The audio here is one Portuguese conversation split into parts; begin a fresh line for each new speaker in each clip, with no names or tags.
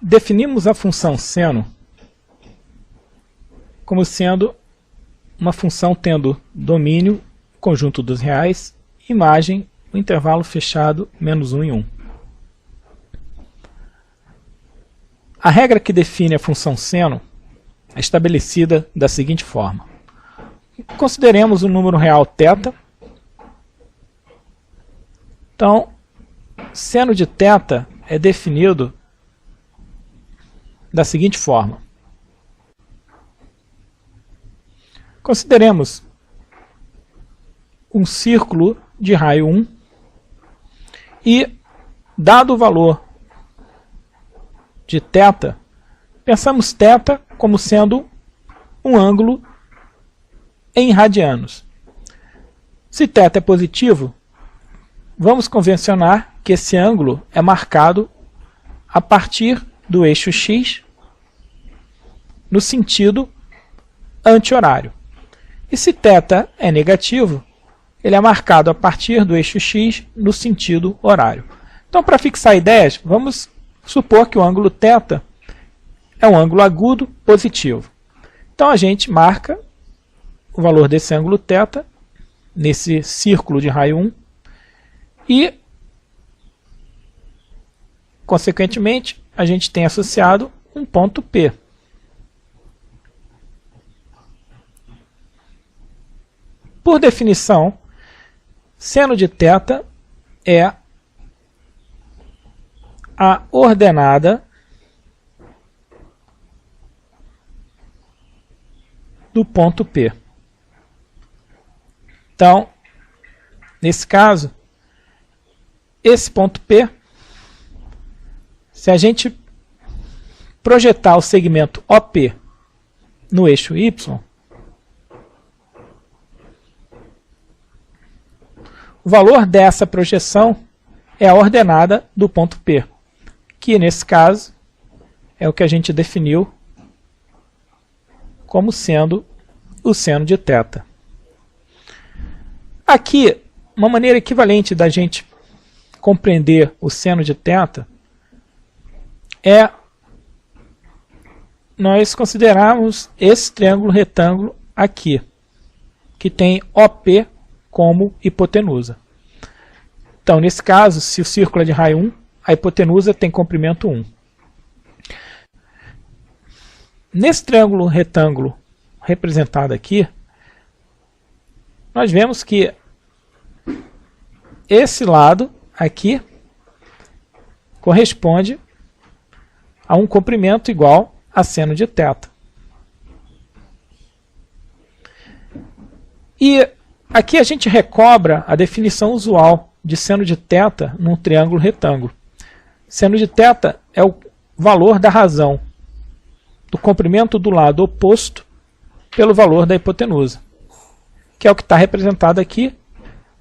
definimos a função seno como sendo uma função tendo domínio, conjunto dos reais, imagem, o intervalo fechado, menos 1 e 1. A regra que define a função seno é estabelecida da seguinte forma. Consideremos o número real θ. Então, seno de θ é definido da seguinte forma. Consideremos um círculo de raio 1 e, dado o valor de θ, pensamos θ como sendo um ângulo em radianos. Se θ é positivo, vamos convencionar que esse ângulo é marcado a partir do eixo x no sentido anti-horário. E se θ é negativo, ele é marcado a partir do eixo x no sentido horário. Então, para fixar ideias, vamos supor que o ângulo θ é um ângulo agudo positivo. Então, a gente marca o valor desse ângulo θ nesse círculo de raio 1 e, consequentemente, a gente tem associado um ponto P. Por definição, seno de θ é a ordenada do ponto P. Então, nesse caso, esse ponto P, se a gente projetar o segmento OP no eixo Y, o valor dessa projeção é a ordenada do ponto P, que nesse caso é o que a gente definiu como sendo o seno de θ. Aqui, uma maneira equivalente da gente compreender o seno de θ é nós considerarmos esse triângulo retângulo aqui, que tem OP como hipotenusa. Então, nesse caso, se o círculo é de raio 1, a hipotenusa tem comprimento 1. Nesse triângulo retângulo representado aqui, nós vemos que esse lado aqui corresponde a um comprimento igual a seno de θ. E aqui a gente recobra a definição usual de seno de θ num triângulo retângulo. Seno de θ é o valor da razão do comprimento do lado oposto pelo valor da hipotenusa, que é o que está representado aqui,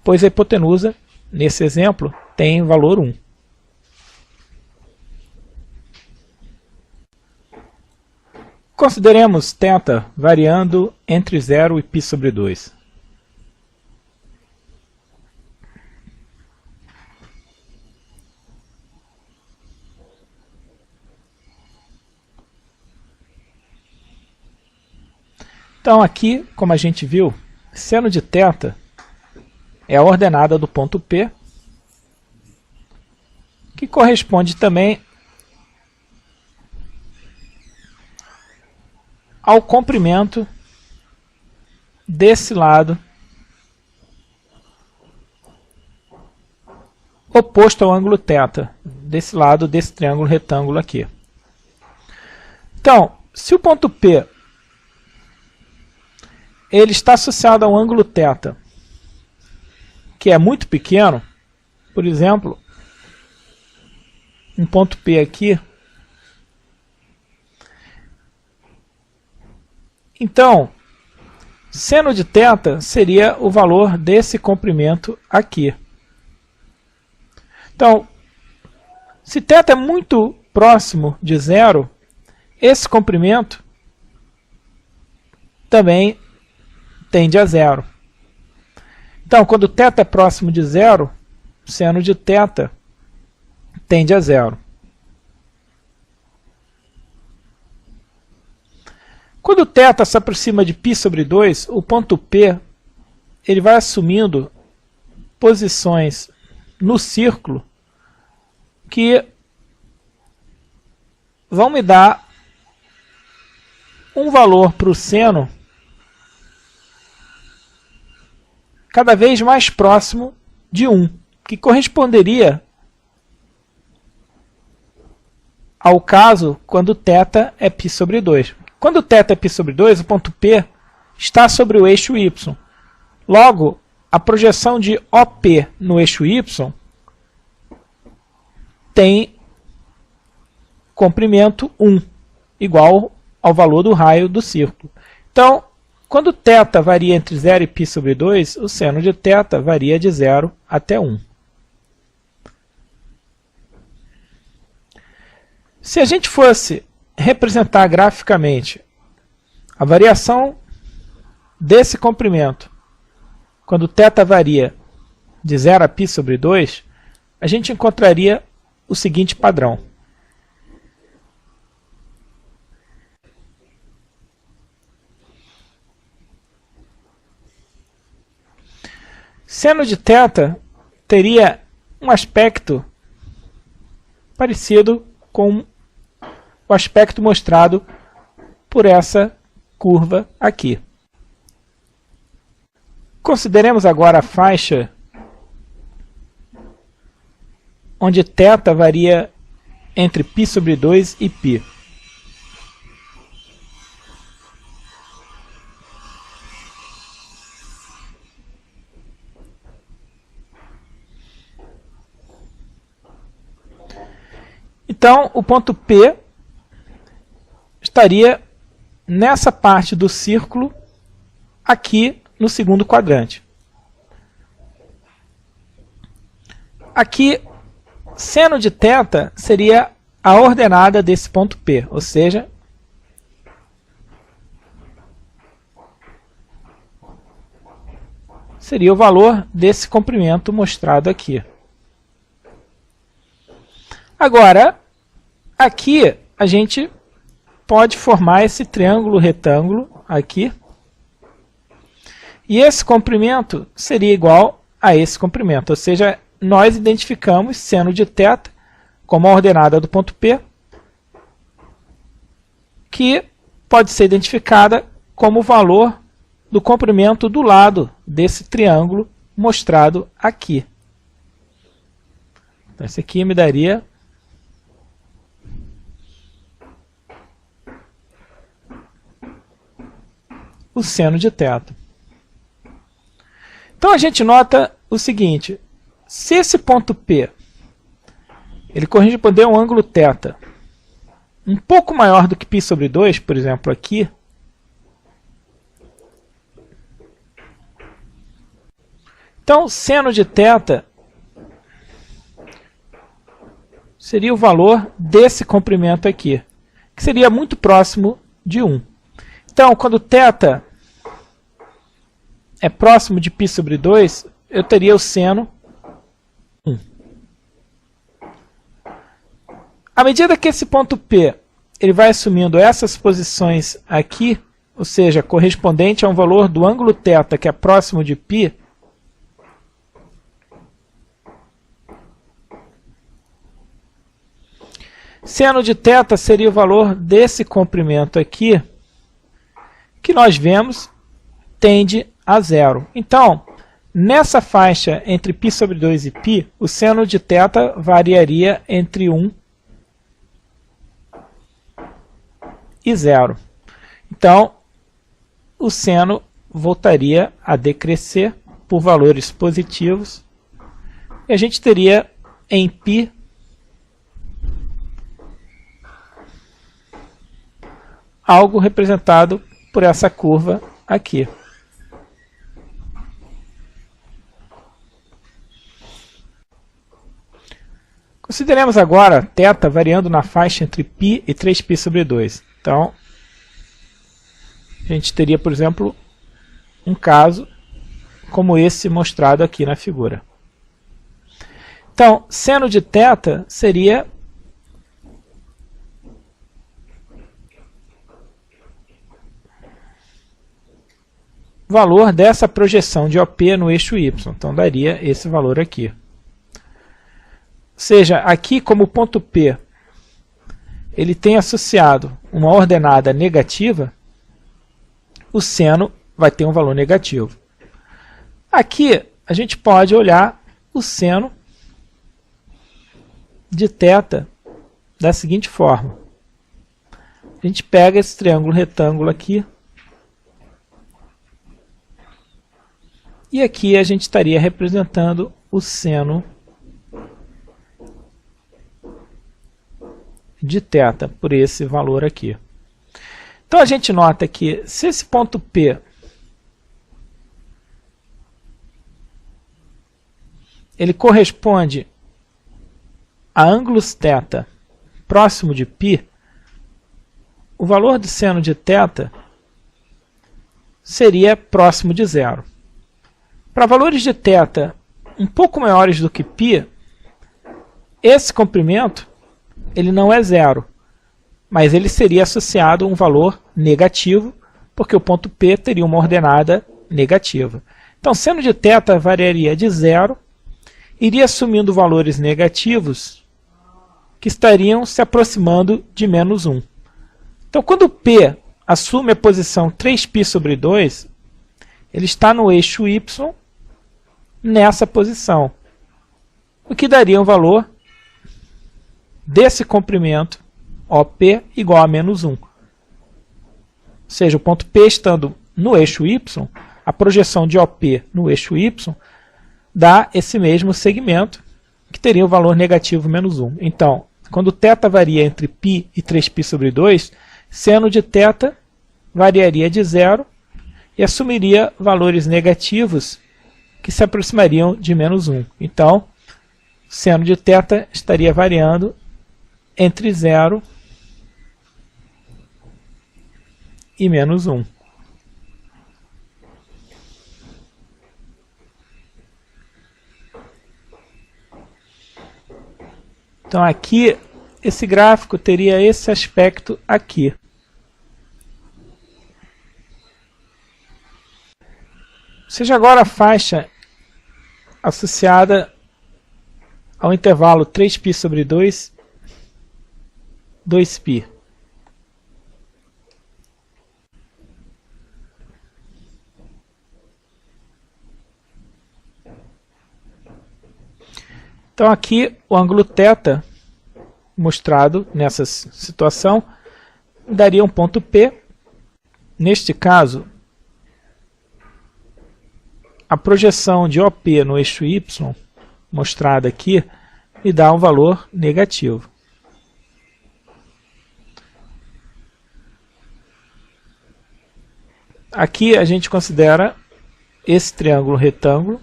pois a hipotenusa, nesse exemplo, tem valor 1. Consideremos θ variando entre 0 e π sobre 2. Então aqui, como a gente viu, seno de θ é a ordenada do ponto P, que corresponde também ao comprimento desse lado oposto ao ângulo θ, desse lado desse triângulo retângulo aqui. Então, se o ponto P ele está associado ao ângulo θ, que é muito pequeno, por exemplo, um ponto P aqui, então, seno de θ seria o valor desse comprimento aqui. Então, se θ é muito próximo de 0, esse comprimento também tende a 0. Então, quando θ é próximo de 0, seno de θ tende a 0. Quando θ se aproxima de π sobre 2, o ponto P ele vai assumindo posições no círculo que vão me dar um valor para o seno cada vez mais próximo de 1, que corresponderia ao caso quando θ é π sobre 2. Quando θ é π sobre 2, o ponto P está sobre o eixo y. Logo, a projeção de OP no eixo y tem comprimento 1, igual ao valor do raio do círculo. Então, quando θ varia entre 0 e π sobre 2, o seno de θ varia de 0 até 1. Se a gente fosse representar graficamente a variação desse comprimento, quando θ varia de 0 a π sobre 2, a gente encontraria o seguinte padrão. Seno de θ teria um aspecto parecido com o aspecto mostrado por essa curva aqui. Consideremos agora a faixa onde θ varia entre π sobre 2 e π. Então, o ponto P estaria nessa parte do círculo aqui no segundo quadrante. Aqui, seno de θ seria a ordenada desse ponto P, ou seja, seria o valor desse comprimento mostrado aqui. Agora, aqui a gente pode formar esse triângulo retângulo aqui. E esse comprimento seria igual a esse comprimento, ou seja, nós identificamos seno de θ como a ordenada do ponto P, que pode ser identificada como o valor do comprimento do lado desse triângulo mostrado aqui. Então, esse aqui me daria o seno de θ. Então a gente nota o seguinte: se esse ponto P ele corresponde a um ângulo θ um pouco maior do que π sobre 2, por exemplo, aqui, então seno de θ seria o valor desse comprimento aqui, que seria muito próximo de 1. Então, quando θ é próximo de π sobre 2, eu teria o seno 1. À medida que esse ponto P ele vai assumindo essas posições aqui, ou seja, correspondente a um valor do ângulo θ que é próximo de π, seno de θ seria o valor desse comprimento aqui, que nós vemos tende a 0. Então, nessa faixa entre π sobre 2 e π, o seno de θ variaria entre 1 e 0. Então, o seno voltaria a decrescer por valores positivos, e a gente teria em π algo representado por essa curva aqui. Consideremos agora θ variando na faixa entre π e 3π sobre 2. Então, a gente teria, por exemplo, um caso como esse mostrado aqui na figura. Então, seno de θ seria valor dessa projeção de OP no eixo Y. Então, daria esse valor aqui. Ou seja, aqui como o ponto P ele tem associado uma ordenada negativa, o seno vai ter um valor negativo. Aqui a gente pode olhar o seno de θ da seguinte forma. A gente pega esse triângulo retângulo aqui, e aqui a gente estaria representando o seno de θ por esse valor aqui. Então a gente nota que se esse ponto P ele corresponde a ângulos θ próximo de π, o valor do seno de θ seria próximo de zero. Para valores de θ um pouco maiores do que π, esse comprimento ele não é zero, mas ele seria associado a um valor negativo, porque o ponto P teria uma ordenada negativa. Então, seno de θ variaria de zero, iria assumindo valores negativos que estariam se aproximando de menos 1. Então, quando P assume a posição 3π sobre 2, ele está no eixo Y nessa posição, o que daria um valor desse comprimento OP igual a menos 1. Ou seja, o ponto P estando no eixo Y, a projeção de OP no eixo Y dá esse mesmo segmento, que teria o valor negativo menos 1. Então, quando θ varia entre π e 3π sobre 2, seno de θ variaria de zero e assumiria valores negativos que se aproximariam de menos 1. Então, seno de θ estaria variando entre 0 e menos 1. Então aqui, esse gráfico teria esse aspecto aqui. Seja agora a faixa associada ao intervalo 3π sobre 2, 2π. Então aqui o ângulo θ mostrado nessa situação daria um ponto P. Neste caso, a projeção de OP no eixo Y, mostrada aqui, me dá um valor negativo. Aqui a gente considera esse triângulo retângulo.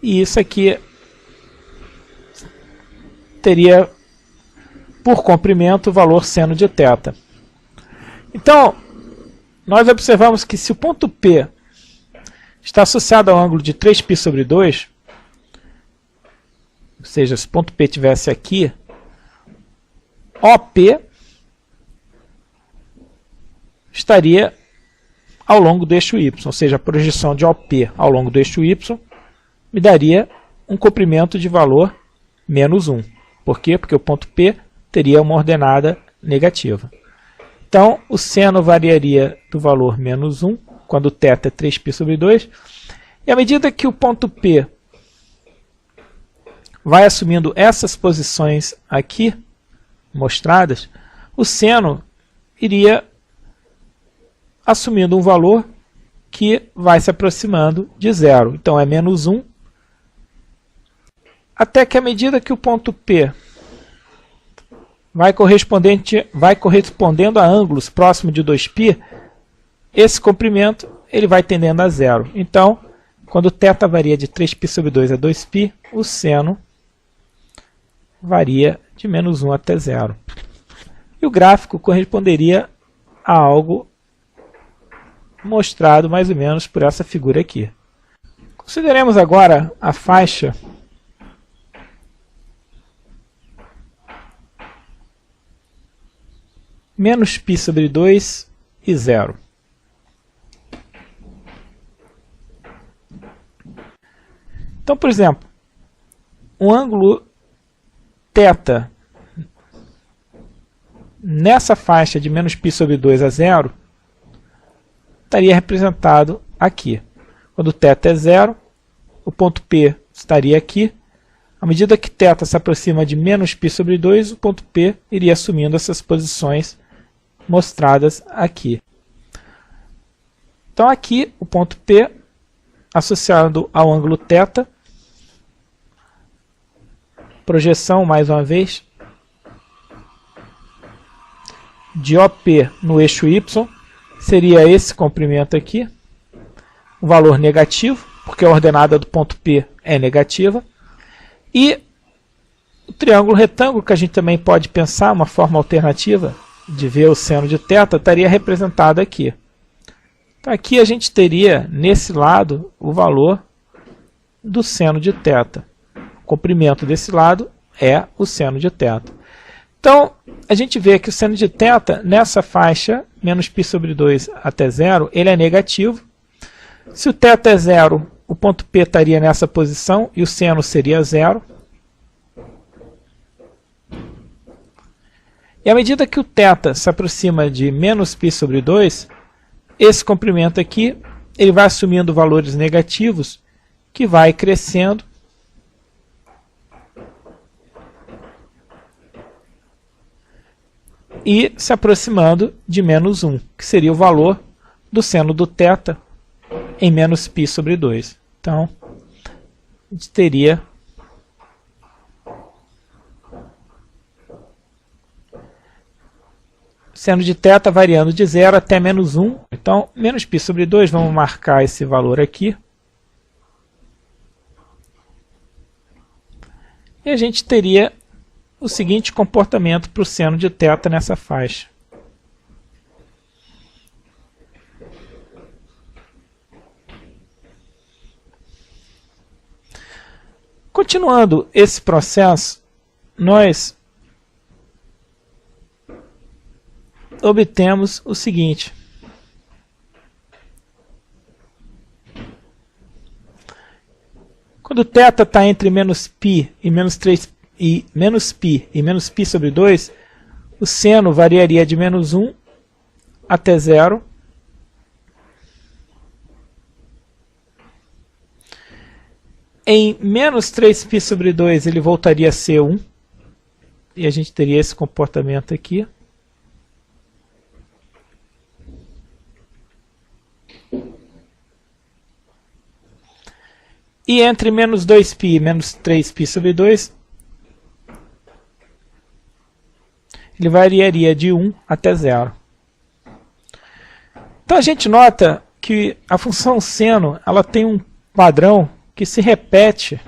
E isso aqui teria, por comprimento, o valor seno de θ. Então, nós observamos que se o ponto P está associado ao ângulo de 3π sobre 2, ou seja, se o ponto P estivesse aqui, OP estaria ao longo do eixo Y, ou seja, a projeção de OP ao longo do eixo Y me daria um comprimento de valor menos 1. Por quê? Porque o ponto P teria uma ordenada negativa. Então, o seno variaria do valor menos 1, quando θ é 3π sobre 2, e à medida que o ponto P vai assumindo essas posições aqui, mostradas, o seno iria assumindo um valor que vai se aproximando de zero. Então, é menos 1, até que à medida que o ponto P vai correspondendo a ângulos próximo de 2π, esse comprimento ele vai tendendo a zero. Então, quando θ varia de 3π sobre 2 a 2π, o seno varia de menos 1 até zero. E o gráfico corresponderia a algo mostrado mais ou menos por essa figura aqui. Consideremos agora a faixa menos π sobre 2 e 0. Então, por exemplo, um ângulo θ nessa faixa de menos π sobre 2 a 0 estaria representado aqui. Quando θ é 0, o ponto P estaria aqui. À medida que θ se aproxima de menos π sobre 2, o ponto P iria assumindo essas posições mostradas aqui. Então aqui o ponto P associado ao ângulo θ, projeção mais uma vez, de OP no eixo Y, seria esse comprimento aqui, o valor negativo, porque a ordenada do ponto P é negativa, e o triângulo retângulo, que a gente também pode pensar, uma forma alternativa de ver o seno de θ, estaria representado aqui. Então aqui a gente teria, nesse lado, o valor do seno de θ. O comprimento desse lado é o seno de θ. Então, a gente vê que o seno de θ, nessa faixa, menos π sobre 2 até 0, ele é negativo. Se o θ é 0, o ponto P estaria nessa posição e o seno seria 0. E à medida que o θ se aproxima de menos π sobre 2, esse comprimento aqui ele vai assumindo valores negativos, que vai crescendo e se aproximando de menos 1, que seria o valor do seno do θ em menos π sobre 2. Então, a gente teria seno de θ variando de 0 até menos 1. Então, menos π sobre 2, vamos marcar esse valor aqui. E a gente teria o seguinte comportamento para o seno de θ nessa faixa. Continuando esse processo, nós obtemos o seguinte. Quando θ está entre menos π e menos 3 e menos π e menos π sobre 2, o seno variaria de menos 1 até 0. Em menos 3π sobre 2 ele voltaria a ser 1. E a gente teria esse comportamento aqui. E entre menos 2π e menos 3π sobre 2, ele variaria de 1 até 0. Então a gente nota que a função seno ela tem um padrão que se repete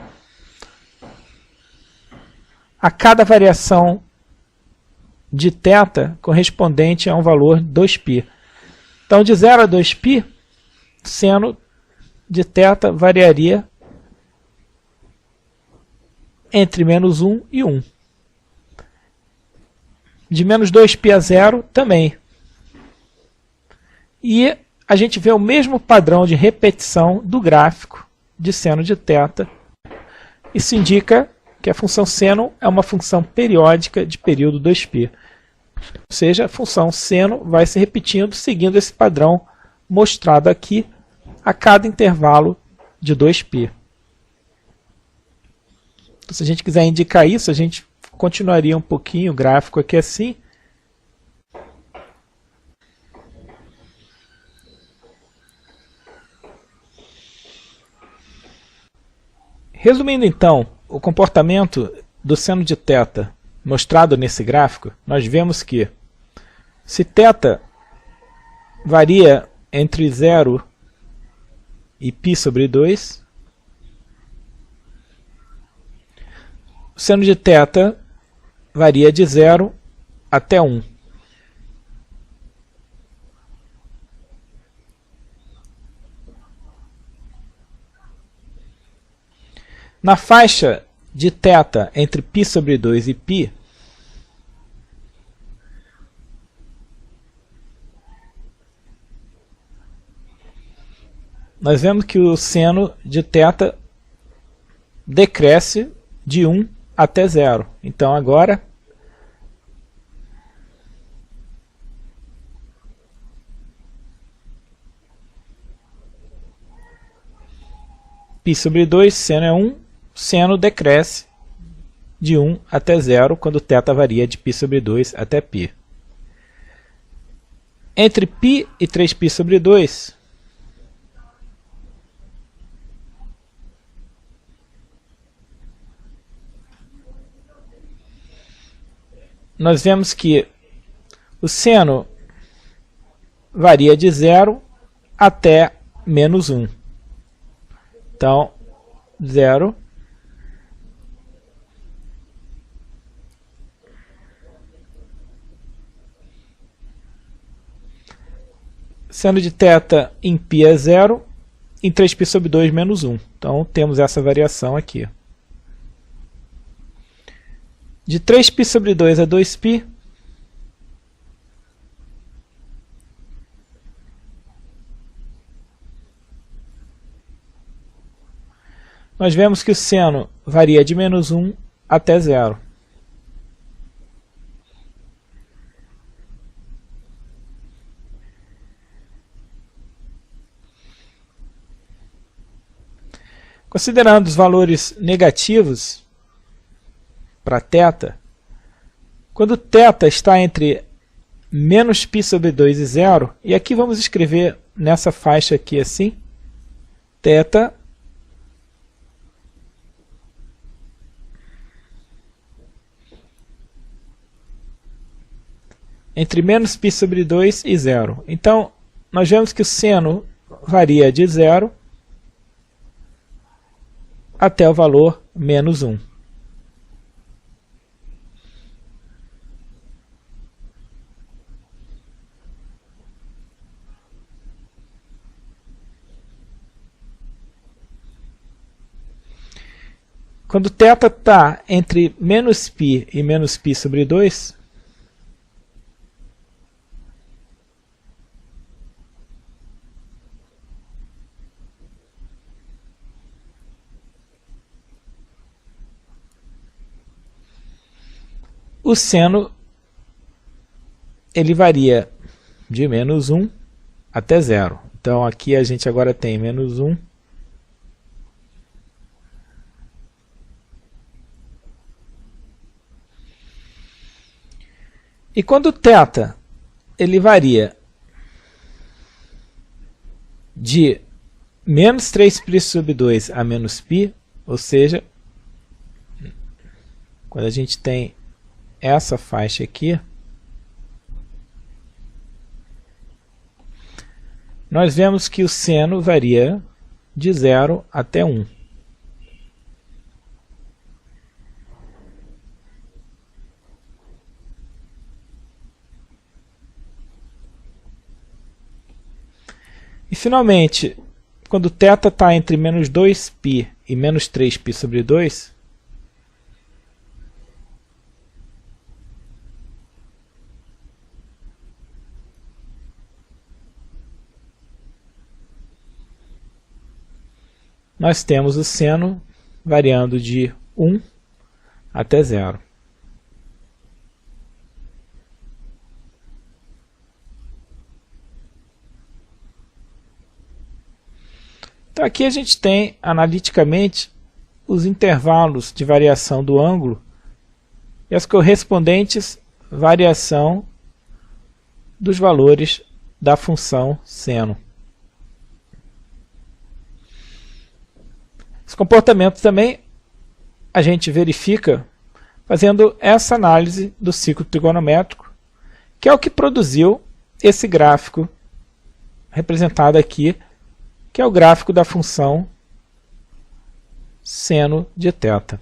a cada variação de θ correspondente a um valor 2π. Então de 0 a 2π, o seno de θ variaria entre menos 1 e 1. De menos 2π a 0 também. E a gente vê o mesmo padrão de repetição do gráfico de seno de θ. Isso indica que a função seno é uma função periódica de período 2π. Ou seja, a função seno vai se repetindo seguindo esse padrão mostrado aqui a cada intervalo de 2π. Então, se a gente quiser indicar isso, a gente continuaria um pouquinho o gráfico aqui assim. Resumindo então, o comportamento do seno de θ mostrado nesse gráfico, nós vemos que se θ varia entre 0 e π sobre 2, o seno de θ varia de 0 até 1. Na faixa de θ entre π sobre 2 e π, nós vemos que o seno de θ decresce de 1 até 0. Então agora π sobre 2, seno é 1, seno decresce de 1 até 0 quando θ varia de π sobre 2 até π. Entre π e 3π sobre 2, nós vemos que o seno varia de 0 até menos 1. Então, 0 seno de θ em π é 0, em 3π sobre 2 menos 1. Então, temos essa variação aqui. De 3π sobre 2 a 2π, nós vemos que o seno varia de menos 1 até 0. Considerando os valores negativos para θ, quando θ está entre menos π sobre 2 e 0, e aqui vamos escrever nessa faixa aqui assim, θ entre menos π sobre 2 e 0. Então, nós vemos que o seno varia de 0 até o valor menos 1. Quando θ está entre menos π e menos π sobre 2, o seno ele varia de menos 1 até 0. Então aqui a gente agora tem menos 1 e quando θ ele varia de menos 3π sobre 2 a menos π, ou seja, quando a gente tem essa faixa aqui, nós vemos que o seno varia de 0 até 1. E finalmente, quando θ está entre menos 2π e menos 3π sobre 2, nós temos o seno variando de 1 até 0. Então aqui a gente tem, analiticamente, os intervalos de variação do ângulo e as correspondentes variação dos valores da função seno. Esse comportamento também a gente verifica fazendo essa análise do ciclo trigonométrico, que é o que produziu esse gráfico representado aqui, que é o gráfico da função seno de θ.